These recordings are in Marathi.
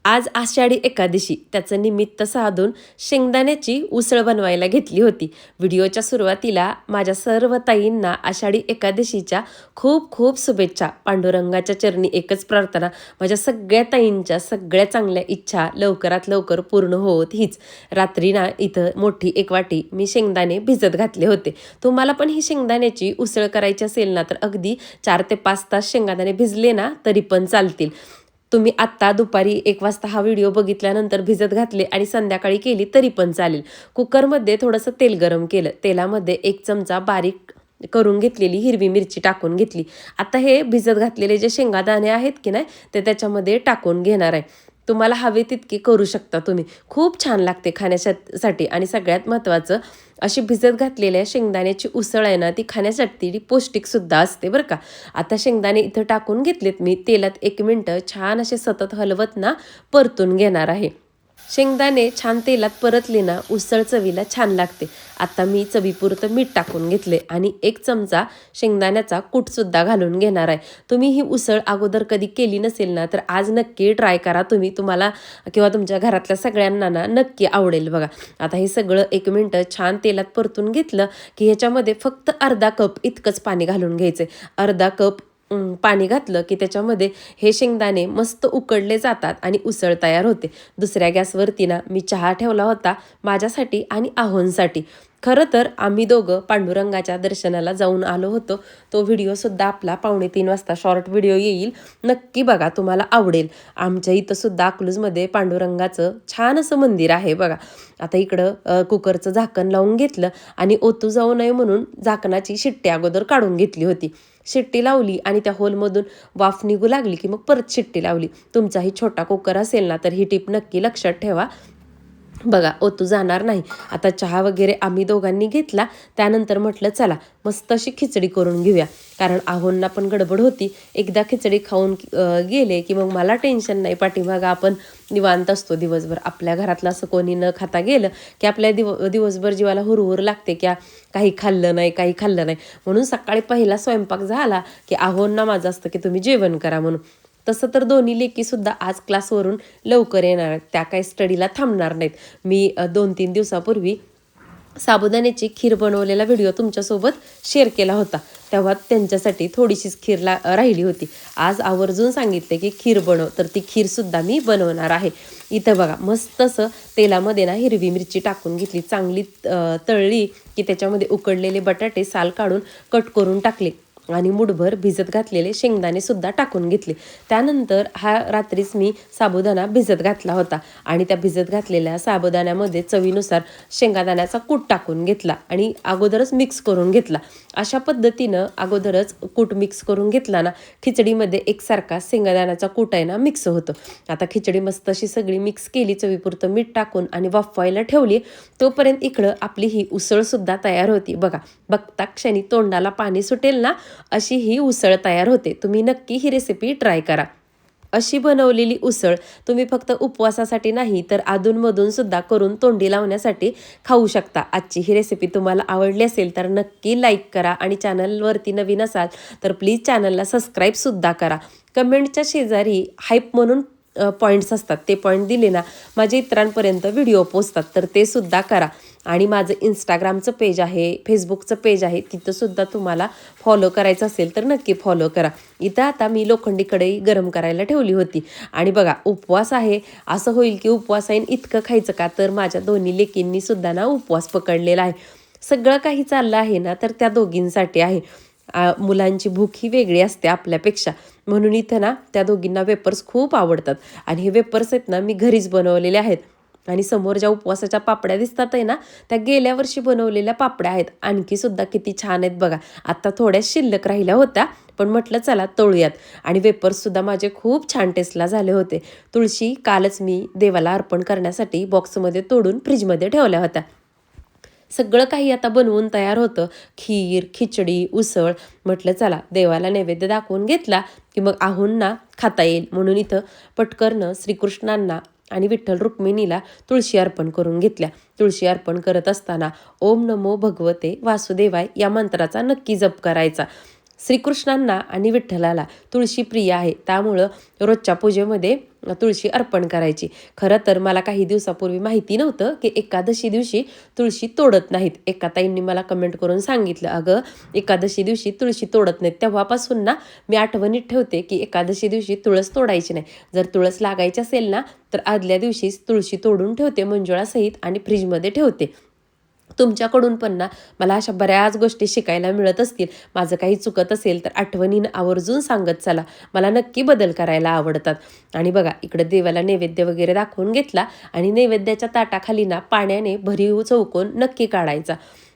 आज आषाढी एकादशी त्याचं निमित्त साधून शेंगदाण्याची उसळ बनवायला घेतली होती. व्हिडिओच्या सुरुवातीला माझ्या सर्व ताईंना आषाढी एकादशीच्या खूप खूप शुभेच्छा. पांडुरंगाच्या चरणी एकच प्रार्थना, माझ्या सगळ्या ताईंच्या सगळ्या चांगल्या इच्छा लवकरात लवकर पूर्ण होत हीच. रात्री ना इथं मोठी एक वाटी मी शेंगदाणे भिजत घातले होते. तुम्हाला पण ही शेंगदाण्याची उसळ करायची असेल ना तर अगदी 4 ते 5 तास शेंगदाणे भिजले ना तरी पण चालतील. तुम्ही आत्ता दुपारी 1 वाजता हा व्हिडिओ बघितल्यानंतर भिजत घातले आणि संध्याकाळी केली तरी पण चालेल. कुकरमध्ये थोडंसं तेल गरम केलं. तेलामध्ये 1 चमचा बारीक करून घेतलेली हिरवी मिरची टाकून घेतली. आता हे भिजत घातलेले जे शेंगादाणे आहेत की नाही ते त्याच्यामध्ये टाकून घेणार आहे. तुम्हाला हवे तितके करू शकता तुम्ही. खूप छान लागते खाण्यासाठी आणि सगळ्यात महत्त्वाचं अशी भिजत घातलेल्या शेंगदाण्याची उसळ आहे ना ती खाण्यासाठी पौष्टिकसुद्धा असते बरं का. आता शेंगदाणे इथं टाकून घेतलेत मी. तेलात 1 मिनटं छान असे सतत हलवत ना परतून घेणार आहे. शेंगदाणे छान तेलात परतले ना उसळ चवीला छान लागते. आता मी चवीपुरतं मीठ टाकून घेतले आणि 1 चमचा शेंगदाण्याचा कूटसुद्धा घालून घेणार आहे. तुम्ही ही उसळ अगोदर कधी केली नसेल ना तर आज नक्की ट्राय करा तुम्ही. तुम्हाला किंवा तुमच्या घरातल्या सगळ्यांना ना नक्की आवडेल बघा. आता हे सगळं 1 मिनटं छान तेलात परतून घेतलं की ह्याच्यामध्ये फक्त अर्धा कप इतकंच पाणी घालून घ्यायचं आहे. अर्धा कप पाणी घातलं की त्याच्यामध्ये हे शेंगदाणे मस्त उकडले जातात आणि उसळ तयार होते. दुसऱ्या गॅसवरती ना मी चहा ठेवला होता माझ्यासाठी आणि आहोंसाठी. खरं तर आम्ही दोघं पांडुरंगाच्या दर्शनाला जाऊन आलो होतो. तो व्हिडिओसुद्धा आपला 2:45 वाजता शॉर्ट व्हिडिओ येईल. नक्की बघा, तुम्हाला आवडेल. आमच्या इथंसुद्धा अकलूजमध्ये पांडुरंगाचं छान असं मंदिर आहे बघा. आता इकडं कुकरचं झाकण लावून घेतलं आणि ओतू जाऊ नये म्हणून झाकणाची शिट्टी अगोदर काढून घेतली होती. शिट्टी लावली आणि त्या होलमधून वाफ निघू लागली की मग परत शिट्टी लावली. तुमचाही छोटा कुकर असेल ना तर ही टिप नक्की लक्षात ठेवा. बघा ओतू जाणार नाही. आता चहा वगैरे आम्ही दोघांनी घेतला. त्यानंतर म्हटलं चला मस्त अशी खिचडी करून घेऊया, कारण आहोंना पण गडबड होती. एकदा खिचडी खाऊन गेले की मग मला टेन्शन नाही. पाठीमागं आपण निवांत असतो दिवसभर. आपल्या घरातलं असं कोणी न खाता गेलं की आपल्या दिवसभर जीवाला हुरहुर लागते की काही खाल्लं नाही काही खाल्लं नाही. म्हणून सकाळी पहिला स्वयंपाक झाला की आहोंना माझं असतं की तुम्ही जेवण करा म्हणून. तसं तर दोन्ही लेकीसुद्धा आज क्लासवरून लवकर येणार आहेत. त्या काही स्टडीला थांबणार नाहीत. मी 2-3 दिवसापूर्वी साबुदाण्याची खीर बनवलेला व्हिडिओ तुमच्यासोबत शेअर केला होता. तेव्हा त्यांच्यासाठी थोडीशीच खीर राहिली होती. आज आवर्जून सांगितले की खीर बनव, तर ती खीरसुद्धा मी बनवणार आहे. इथं बघा मस्त असं तेलामध्ये ना हिरवी मिरची टाकून घेतली. चांगली तळली की त्याच्यामध्ये उकडलेले बटाटे साल काढून कट करून टाकले आणि मुठभर भिजत घातलेले शेंगदाणेसुद्धा टाकून घेतले. त्यानंतर हा रात्रीच मी साबुदाणा भिजत घातला होता आणि त्या भिजत घातलेल्या साबुदाण्यामध्ये चवीनुसार शेंगादाण्याचा कूट टाकून घेतला आणि अगोदरच मिक्स करून घेतला. अशा पद्धतीनं अगोदरच कूट मिक्स करून घेतला ना खिचडीमध्ये एकसारखा शेंगादाण्याचा कूट आहे ना मिक्स होतो. आता खिचडी मस्त अशी सगळी मिक्स केली, चवीपुरतं मीठ टाकून आणि वाफवायला ठेवली. तोपर्यंत इकडं आपली ही उसळसुद्धा तयार होती. बघता क्षणी तोंडाला पाणी सुटेल ना अशी ही उसळ तयार होते. तुम्ही नक्की ही रेसिपी ट्राय करा. अशी बनवलेली उसळ तुम्ही फक्त उपवासासाठी नाही तर अधूनमधून सुद्धा करून तोंडी लावण्यासाठी खाऊ शकता. आजची ही रेसिपी तुम्हाला आवडली असेल तर नक्की लाईक करा आणि चॅनलवरती नवीन असाल तर प्लीज चॅनलला सबस्क्राईबसुद्धा करा. कमेंटच्या शेजारी हाईप म्हणून पॉईंट्स असतात, ते पॉईंट दिले ना माझ्या इतरांपर्यंत व्हिडिओ पोचतात, तर ते सुद्धा करा. आणि माझं इंस्टाग्रामचं पेज आहे, फेसबुकचं पेज आहे, तिथंसुद्धा तुम्हाला फॉलो करायचं असेल तर नक्की फॉलो करा. इथं आता मी लोखंडी कढई गरम करायला ठेवली होती आणि बघा उपवास आहे. असं होईल की उपवास आहे इतकं खायचं का, तर माझ्या दोन्ही लेकींनी सुद्धा ना उपवास पकडलेला आहे. सगळं काही चाललं आहे ना तर त्या दोघींसाठी आहे. मुलांची भूक ही वेगळी असते आपल्यापेक्षा, म्हणून इथं ना त्या दोघींना वेपर्स खूप आवडतात आणि हे वेपर्स आहेत ना मी घरीच बनवलेले आहेत. आणि समोर ज्या उपवासाच्या पापड्या दिसतात आहे ना त्या गेल्या वर्षी बनवलेल्या पापड्या आहेत. आणखी सुद्धा किती छान आहेत बघा. आता थोड्या शिल्लक राहिल्या होत्या पण म्हटलं चला तळूयात. आणि वेपर्ससुद्धा माझे खूप छान टेस्टला झाले होते. तुळशी कालच मी देवाला अर्पण करण्यासाठी बॉक्समध्ये तोडून फ्रीजमध्ये ठेवल्या होत्या. सगळं काही आता बनवून तयार होतं. खीर, खिचडी, उसळ. म्हटलं चला देवाला नैवेद्य दाखवून घेतला की मग आहोंना खाता येईल म्हणून इथं पटकरनं श्रीकृष्णांना आणि विठ्ठल रुक्मिणीला तुळशी अर्पण करून घेतल्या. तुळशी अर्पण करत असताना ओम नमो भगवते वासुदेवाय या मंत्राचा नक्की जप करायचा. श्रीकृष्णांना आणि विठ्ठलाला तुळशी प्रिय आहे, त्यामुळं रोजच्या पूजेमध्ये तुळशी अर्पण करायची. खरं तर मला काही दिवसापूर्वी माहिती नव्हतं की एकादशी दिवशी तुळशी तोडत नाहीत. एका ताईंनी मला कमेंट करून सांगितलं, अगं एकादशी दिवशी तुळशी तोडत नाहीत. तेव्हापासून ना मी आठवणीत ठेवते की एकादशी दिवशी तुळस तोडायची नाही. जर तुळस लागायची असेल ना तर आदल्या दिवशीच तुळशी तोडून ठेवते मंजुळासहित आणि फ्रीजमध्ये ठेवते. तुमच्याकडून पण ना मला अशा बऱ्याच गोष्टी शिकायला मिळत असतील. माझं काही चुकत असेल तर आठवणीनं आवर्जून सांगत चला. मला नक्की बदल करायला आवडतात. आणि बघा इकडं देवाला नैवेद्य वगैरे दाखवून घेतला आणि नैवेद्याच्या ताटाखाली ना पाण्याने भरीव चौकोन नक्की काढायचा.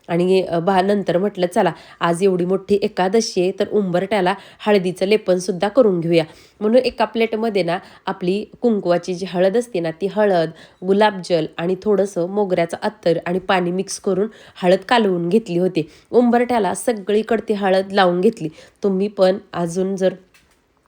आणि नंतर म्हटलं चला आज एवढी मोठी एकादशी आहे तर उंबरट्याला हळदीचं लेपनसुद्धा करून घेऊया. म्हणून एका प्लेटमध्ये ना आपली कुंकवाची जी हळद असते ना ती हळद, गुलाबजल आणि थोडंसं मोगऱ्याचं अत्तर आणि पाणी मिक्स करून हळद कालवून घेतली होती. उंबरठ्याला सगळीकडे ती हळद लावून घेतली. तुम्ही पण अजून जर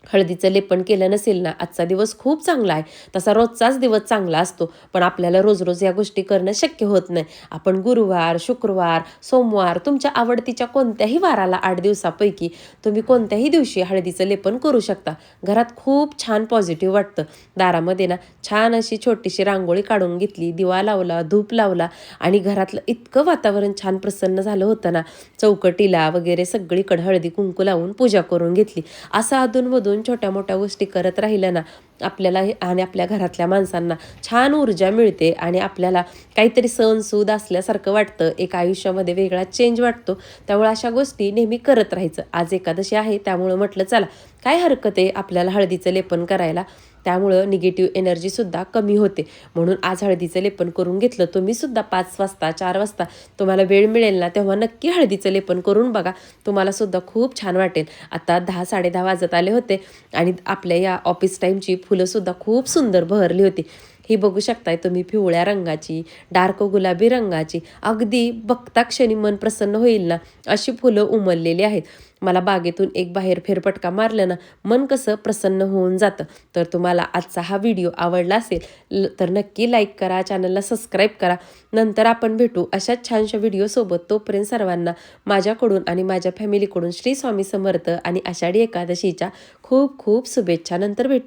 हळदीचं लेपन केलं नसेल ना आजचा दिवस खूप चांगला आहे. तसा रोजचाच दिवस चांगला असतो, पण आपल्याला रोज रोज या गोष्टी करणं शक्य होत नाही. आपण गुरुवार, शुक्रवार, सोमवार तुमच्या आवडतीच्या कोणत्याही वाराला 8 दिवसापैकी तुम्ही कोणत्याही दिवशी हळदीचं लेपन करू शकता. घरात खूप छान पॉझिटिव्ह वाटतं. दारामध्ये ना छान अशी छोटीशी रांगोळी काढून घेतली, दिवा लावला, धूप लावला आणि घरातलं इतकं वातावरण छान प्रसन्न झालं होतं ना. चौकटीला वगैरे सगळीकडे हळदी कुंकू लावून पूजा करून घेतली. असं अधूनमधून छोट्या मोठ्या गोष्टी करत राहिल्या ना आपल्याला आणि आपल्या घरातल्या माणसांना छान ऊर्जा मिळते आणि आपल्याला काहीतरी सण सूद असल्यासारखं वाटतं. एक आयुष्यामध्ये वेगळा चेंज वाटतो. त्यामुळे अशा गोष्टी नेहमी करत राहायचं. आज एकादशी आहे त्यामुळं म्हटलं चला काय हरकत आहे आपल्याला हळदीचं लेपन करायला. त्यामुळं निगेटिव्ह एनर्जीसुद्धा कमी होते. म्हणून आज हळदीचं लेपन करून घेतलं. तुम्हीसुद्धा 5 वाजता 4 वाजता तुम्हाला वेळ मिळेल ना तेव्हा नक्की हळदीचं लेपन करून बघा. तुम्हालासुद्धा खूप छान वाटेल. आता 10 साडेदहा वाजत आले होते आणि आपल्या या ऑफिस टाईमची फुलंसुद्धा खूप सुंदर बहरली होती. ही बघू शकताय तुम्ही पिवळ्या रंगाची, डार्क गुलाबी रंगाची, अगदी बघता क्षणी मन प्रसन्न होईल ना अशी फुलं उमललेली आहेत. मला बागेतून एक बाहेर फेरफटका मारलं ना मन कसं प्रसन्न होऊन जातं. तर तुम्हाला आजचा हा व्हिडिओ आवडला असेल तर नक्की लाईक करा, चॅनलला सबस्क्राईब करा. नंतर आपण भेटू अशाच छानशा व्हिडिओसोबत. तोपर्यंत सर्वांना माझ्याकडून आणि माझ्या फॅमिलीकडून श्री स्वामी समर्थ आणि आषाढी एकादशीच्या खूप खूप शुभेच्छा. नंतर भेटू.